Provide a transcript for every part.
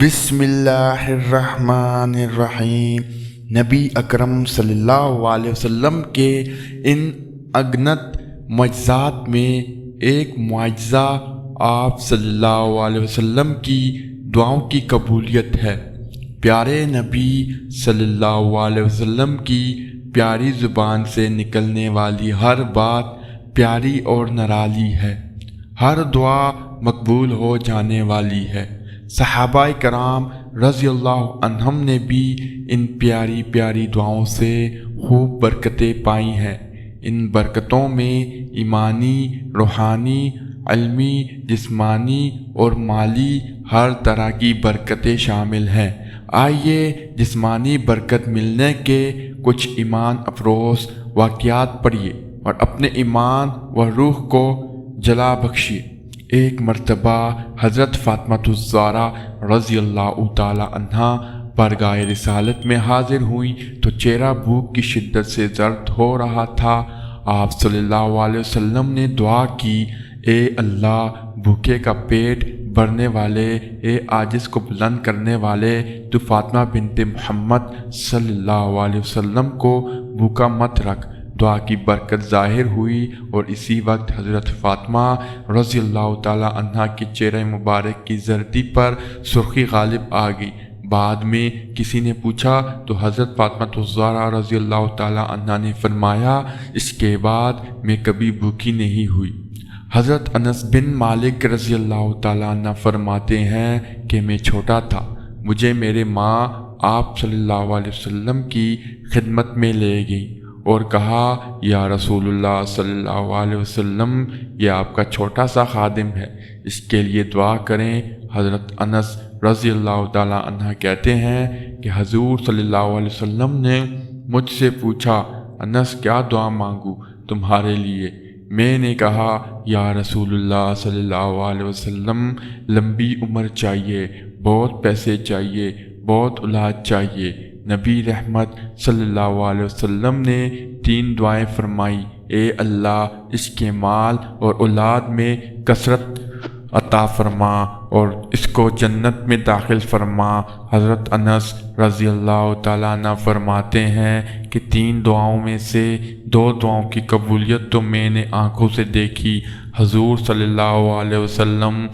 بسم اللہ الرحمن الرحیم۔ نبی اکرم صلی اللہ علیہ وسلم کے ان اگنت معجزات میں ایک معجزہ آپ صلی اللہ علیہ وسلم کی دعاؤں کی قبولیت ہے۔ پیارے نبی صلی اللہ علیہ وسلم کی پیاری زبان سے نکلنے والی ہر بات پیاری اور نرالی ہے، ہر دعا مقبول ہو جانے والی ہے۔ صحابہ کرام رضی اللہ عنہم نے بھی ان پیاری پیاری دعاؤں سے خوب برکتیں پائی ہیں۔ ان برکتوں میں ایمانی، روحانی، علمی، جسمانی اور مالی ہر طرح کی برکتیں شامل ہیں۔ آئیے جسمانی برکت ملنے کے کچھ ایمان افروز واقعات پڑھیے اور اپنے ایمان و روح کو جلا بخشیے۔ ایک مرتبہ حضرت فاطمہ الزہرا رضی اللہ تعالی عنہا بارگاہ رسالت میں حاضر ہوئیں تو چہرہ بھوک کی شدت سے زرد ہو رہا تھا۔ آپ صلی اللہ علیہ وسلم نے دعا کی، اے اللہ، بھوکے کا پیٹ بھرنے والے، اے عاجز کو بلند کرنے والے، تو فاطمہ بنت محمد صلی اللہ علیہ وسلم کو بھوکا مت رکھ۔ دعا کی برکت ظاہر ہوئی اور اسی وقت حضرت فاطمہ رضی اللہ تعالی عنہ کے چہرہ مبارک کی زردی پر سرخی غالب آ گئی۔ بعد میں کسی نے پوچھا تو حضرت فاطمہ الزہرا رضی اللہ تعالی عنہ نے فرمایا، اس کے بعد میں کبھی بھوکی نہیں ہوئی۔ حضرت انس بن مالک رضی اللہ تعالی عنہ فرماتے ہیں کہ میں چھوٹا تھا، مجھے میرے ماں آپ صلی اللہ علیہ وسلم کی خدمت میں لے گئی اور کہا، یا رسول اللہ صلی اللہ علیہ وسلم، یہ آپ کا چھوٹا سا خادم ہے، اس کے لیے دعا کریں۔ حضرت انس رضی اللہ تعالی عنہ کہتے ہیں کہ حضور صلی اللہ علیہ وسلم نے مجھ سے پوچھا، انس کیا دعا مانگوں تمہارے لیے؟ میں نے کہا، یا رسول اللہ صلی اللہ علیہ وسلم، لمبی عمر چاہیے، بہت پیسے چاہیے، بہت اولاد چاہیے۔ نبی رحمت صلی اللہ علیہ وسلم نے 3 دعائیں فرمائی، اے اللہ، اس کے مال اور اولاد میں کثرت عطا فرما اور اس کو جنت میں داخل فرما۔ حضرت انس رضی اللہ تعالیٰ عنہ فرماتے ہیں کہ 3 دعاؤں میں سے 2 دعاؤں کی قبولیت تو میں نے آنکھوں سے دیکھی۔ حضور صلی اللہ علیہ وسلم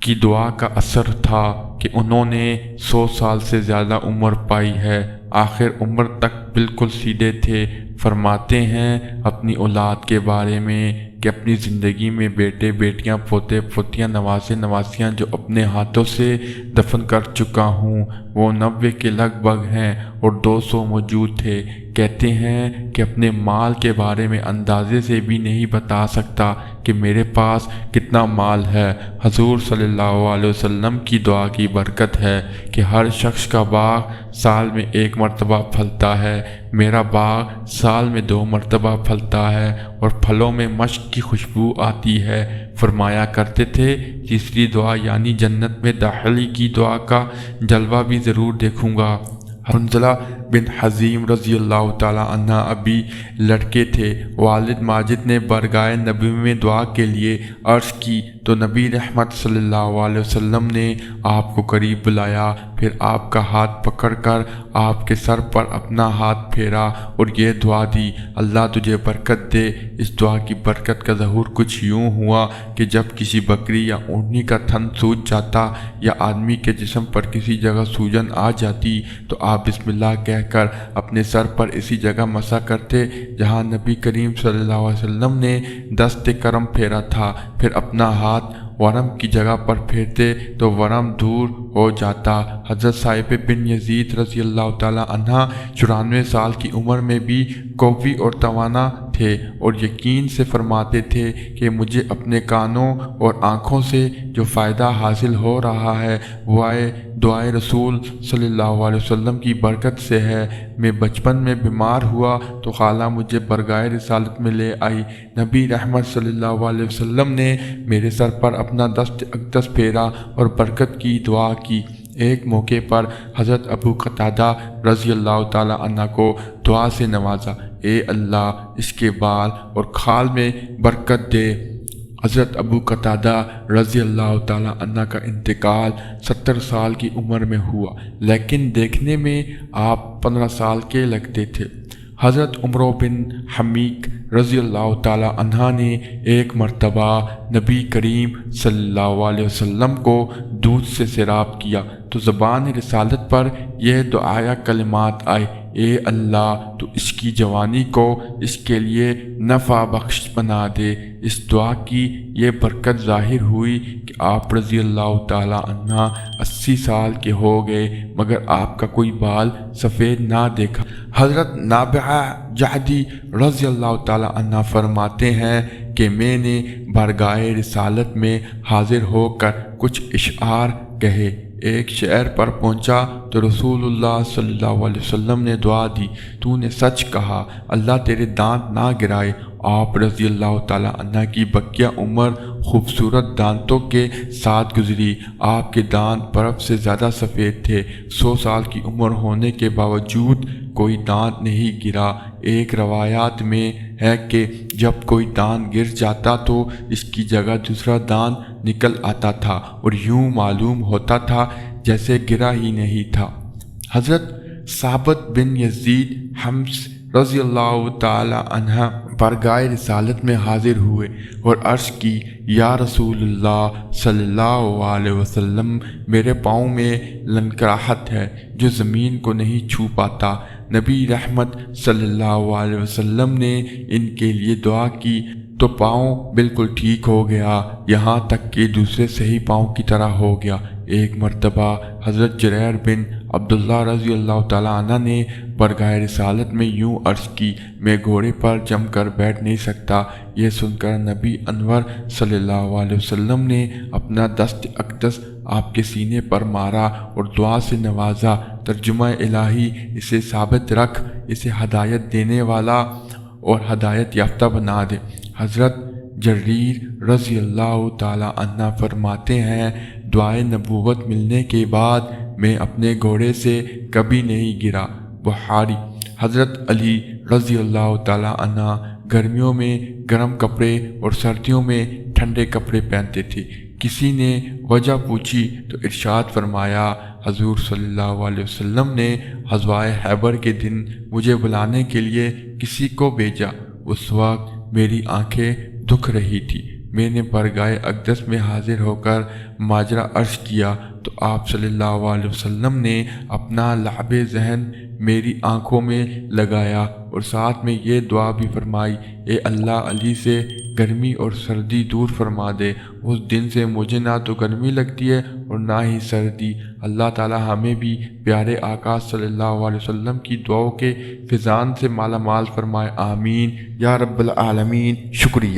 کی دعا کا اثر تھا کہ انہوں نے 100 سال سے زیادہ عمر پائی ہے، آخر عمر تک بالکل سیدھے تھے۔ فرماتے ہیں اپنی اولاد کے بارے میں کہ اپنی زندگی میں بیٹے بیٹیاں، پوتے پوتیاں، نواسے نواسیاں جو اپنے ہاتھوں سے دفن کر چکا ہوں وہ 90 کے لگ بھگ ہیں اور 200 موجود تھے۔ کہتے ہیں کہ اپنے مال کے بارے میں اندازے سے بھی نہیں بتا سکتا کہ میرے پاس کتنا مال ہے۔ حضور صلی اللہ علیہ وسلم کی دعا کی برکت ہے کہ ہر شخص کا باغ سال میں 1 مرتبہ پھلتا ہے، میرا باغ سال میں 2 مرتبہ پھلتا ہے اور پھلوں میں مشک کی خوشبو آتی ہے۔ فرمایا کرتے تھے، تیسری دعا یعنی جنت میں داخلی کی دعا کا جلوہ بھی ضرور دیکھوں گا۔ حنظلہ بن حزیم رضی اللہ تعالی عنہ ابھی لڑکے تھے۔ والد ماجد نے بارگاہ نبی میں دعا کے لیے عرض کی تو نبی رحمت صلی اللہ علیہ وسلم نے آپ کو قریب بلایا، پھر آپ کا ہاتھ پکڑ کر آپ کے سر پر اپنا ہاتھ پھیرا اور یہ دعا دی، اللہ تجھے برکت دے۔ اس دعا کی برکت کا ظہور کچھ یوں ہوا کہ جب کسی بکری یا اونٹنی کا تھن سوج جاتا یا آدمی کے جسم پر کسی جگہ سوجن آ جاتی تو آپ بسم اللہ کہہ کر اپنے سر پر اسی جگہ مسح کرتے جہاں نبی کریم صلی اللہ علیہ وسلم نے دست کرم پھیرا تھا، پھر اپنا ہاتھ ورم کی جگہ پر پھیرتے تو ورم دور ہو جاتا۔ حضرت صائب بن یزید رضی اللہ تعالی عنہ 94 سال کی عمر میں بھی قوی اور توانا تھے اور یقین سے فرماتے تھے کہ مجھے اپنے کانوں اور آنکھوں سے جو فائدہ حاصل ہو رہا ہے وہ دعائے رسول صلی اللہ علیہ وسلم کی برکت سے ہے۔ میں بچپن میں بیمار ہوا تو خالہ مجھے بارگاہ رسالت میں لے آئی۔ نبی رحمت صلی اللہ علیہ وسلم نے میرے سر پر اپنا دست اقدس پھیرا اور برکت کی دعا کی۔ ایک موقع پر حضرت ابو قتادہ رضی اللہ تعالی عنہ کو دعا سے نوازا، اے اللہ، اس کے بال اور کھال میں برکت دے۔ حضرت ابو قتادہ رضی اللہ تعالیٰ عنہ کا انتقال 70 سال کی عمر میں ہوا، لیکن دیکھنے میں آپ 15 سال کے لگتے تھے۔ حضرت عمر بن حمیق رضی اللہ تعالیٰ عنہ نے ایک مرتبہ نبی کریم صلی اللہ علیہ وسلم کو دودھ سے سیراب کیا تو زبان رسالت پر یہ دعائیہ کلمات آئے: اے اللہ تو اس کی جوانی کو اس کے لیے نفع بخش بنا دے۔ اس دعا کی یہ برکت ظاہر ہوئی کہ آپ رضی اللہ تعالیٰ عنہ 80 سال کے ہو گئے مگر آپ کا کوئی بال سفید نہ دیکھا۔ حضرت نابغہ جہدی رضی اللہ تعالیٰ عنہ فرماتے ہیں کہ میں نے بارگاہ رسالت میں حاضر ہو کر کچھ اشعار کہے۔ ایک شہر پر پہنچا تو رسول اللہ صلی اللہ علیہ وسلم نے دعا دی: تو نے سچ کہا، اللہ تیرے دانت نہ گرائے۔ آپ رضی اللہ تعالیٰ عنہ کی بقیہ عمر خوبصورت دانتوں کے ساتھ گزری۔ آپ کے دانت برف سے زیادہ سفید تھے۔ 100 سال کی عمر ہونے کے باوجود کوئی دانت نہیں گرا۔ ایک روایات میں ہے کہ جب کوئی دانت گر جاتا تو اس کی جگہ دوسرا دانت نکل آتا تھا اور یوں معلوم ہوتا تھا جیسے گرا ہی نہیں تھا۔ حضرت ثابت بن یزید حمص رضی اللہ تعالی عنہ بارگاہ رسالت میں حاضر ہوئے اور عرض کی: یا رسول اللہ صلی اللہ علیہ وسلم، میرے پاؤں میں لنکراہٹ ہے جو زمین کو نہیں چھو پاتا۔ نبی رحمت صلی اللہ علیہ وسلم نے ان کے لیے دعا کی تو پاؤں بالکل ٹھیک ہو گیا، یہاں تک کہ دوسرے صحیح پاؤں کی طرح ہو گیا۔ ایک مرتبہ حضرت جریر بن عبداللہ رضی اللہ تعالیٰ عنہ نے بارگاہ رسالت میں یوں عرض کی: میں گھوڑے پر جم کر بیٹھ نہیں سکتا۔ یہ سن کر نبی انور صلی اللہ علیہ وسلم نے اپنا دست اقدس آپ کے سینے پر مارا اور دعا سے نوازا: ترجمہ الہی، اسے ثابت رکھ، اسے ہدایت دینے والا اور ہدایت یافتہ بنا دے۔ حضرت جریر رضی اللہ تعالیٰ عنہ فرماتے ہیں: دعائے نبوت ملنے کے بعد میں اپنے گھوڑے سے کبھی نہیں گرا۔ بخاری۔ حضرت علی رضی اللہ تعالیٰ عنہ گرمیوں میں گرم کپڑے اور سردیوں میں ٹھنڈے کپڑے پہنتے تھے۔ کسی نے وجہ پوچھی تو ارشاد فرمایا: حضور صلی اللہ علیہ وسلم نے غزوہ خیبر کے دن مجھے بلانے کے لیے کسی کو بھیجا۔ اس وقت میری آنکھیں دکھ رہی تھی۔ میں نے بارگاہ اقدس میں حاضر ہو کر ماجرا عرض کیا تو آپ صلی اللہ علیہ وسلم نے اپنا لعب ذہن میری آنکھوں میں لگایا اور ساتھ میں یہ دعا بھی فرمائی: اے اللہ، علی سے گرمی اور سردی دور فرما دے۔ اس دن سے مجھے نہ تو گرمی لگتی ہے اور نہ ہی سردی۔ اللہ تعالی ہمیں بھی پیارے آقا صلی اللہ علیہ وسلم کی دعاؤں کے فیضان سے مالا مال فرمائے، آمین یا رب العالمین۔ شکریہ۔